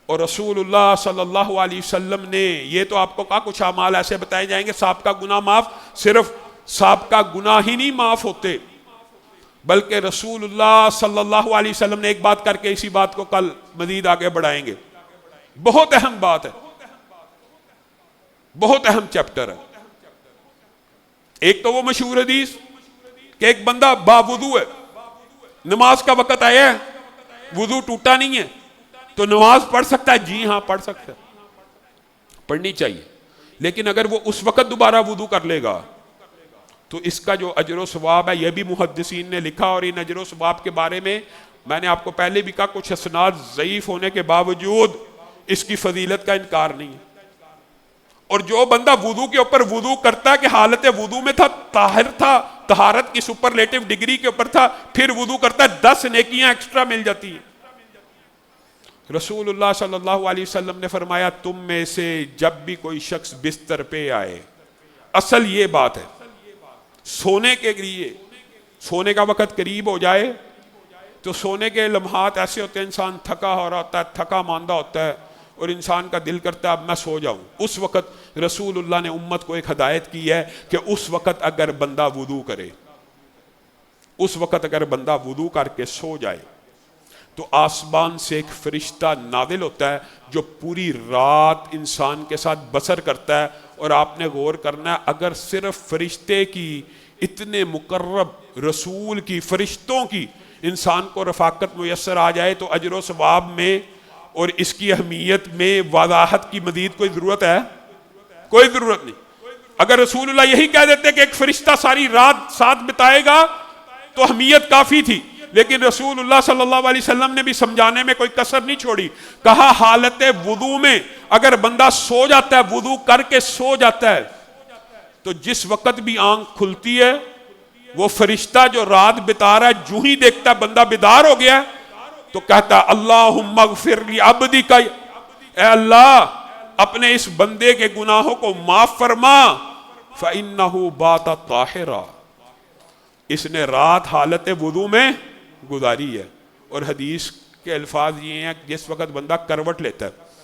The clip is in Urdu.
اور رسول اللہ صلی اللہ علیہ وسلم نے یہ تو آپ کو کہا کچھ اعمال ایسے بتائے جائیں گے سابقہ گناہ معاف، صرف سابقہ گناہ ہی نہیں معاف ہوتے، بلکہ رسول اللہ صلی اللہ علیہ وسلم نے ایک بات کر کے اسی بات کو کل مزید آگے بڑھائیں گے، بہت اہم بات ہے، بہت اہم چیپٹر ہے۔ ایک تو وہ مشہور حدیث کہ ایک بندہ باوضو ہے، نماز کا وقت آیا ہے، وضو ٹوٹا نہیں ہے، تو نماز پڑھ سکتا ہے؟ جی ہاں پڑھ سکتا ہے، پڑھنی چاہیے، لیکن اگر وہ اس وقت دوبارہ وضو کر لے گا تو اس کا جو اجر و ثواب ہے، یہ بھی محدثین نے لکھا، اور ان اجر و ثواب کے بارے میں نے آپ کو پہلے بھی کہا کچھ اسناد ضعیف ہونے کے باوجود اس کی فضیلت کا انکار نہیں ہے۔ اور جو بندہ وضو کے اوپر وضو کرتا کہ حالت وضو میں تھا، طاہر تھا، طہارت کی سپرلیٹو ڈگری کے اوپر تھا، پھر وضو کرتا ہے، 10 نیکیاں ایکسٹرا مل جاتی ہیں۔ رسول اللہ صلی اللہ علیہ وسلم نے فرمایا تم میں سے جب بھی کوئی شخص بستر پہ آئے، اصل یہ بات ہے سونے کے لیے، سونے کا وقت قریب ہو جائے تو سونے کے لمحات ایسے ہوتے ہیں انسان تھکا ہو رہا ہوتا ہے، تھکا ماندہ ہوتا ہے، اور انسان کا دل کرتا ہے اب میں سو جاؤں۔ اس وقت رسول اللہ نے امت کو ایک ہدایت کی ہے کہ اس وقت اگر بندہ وضو کرے، اس وقت اگر بندہ وضو کر کے سو جائے تو آسمان سے ایک فرشتہ نازل ہوتا ہے جو پوری رات انسان کے ساتھ بسر کرتا ہے۔ اور آپ نے غور کرنا ہے اگر صرف فرشتے کی، اتنے مقرب رسول کی، فرشتوں کی انسان کو رفاقت میسر آ جائے تو اجر و ثواب میں اور اس کی اہمیت میں وضاحت کی مزید کوئی ضرورت ہے؟ کوئی ضرورت نہیں۔ اگر رسول اللہ یہی کہہ دیتے کہ ایک فرشتہ ساری رات ساتھ بتائے گا تو اہمیت کافی تھی، لیکن رسول اللہ صلی اللہ علیہ وسلم نے بھی سمجھانے میں کوئی کسر نہیں چھوڑی، کہا حالت وضو میں اگر بندہ سو جاتا ہے، وضو کر کے سو جاتا ہے، تو جس وقت بھی آنکھ کھلتی ہے وہ فرشتہ جو رات بتا رہا ہے جو ہی دیکھتا ہے بندہ بیدار ہو گیا تو کہتا ہے اللہم اغفر لی عبدک، اے اللہ اپنے اس بندے کے گناہوں کو معاف فرما، فإنہ بات طاہرا، اس نے رات حالت وضو میں گزاری ہے۔ اور حدیث کے الفاظ یہ ہیں جس وقت بندہ کروٹ لیتا ہے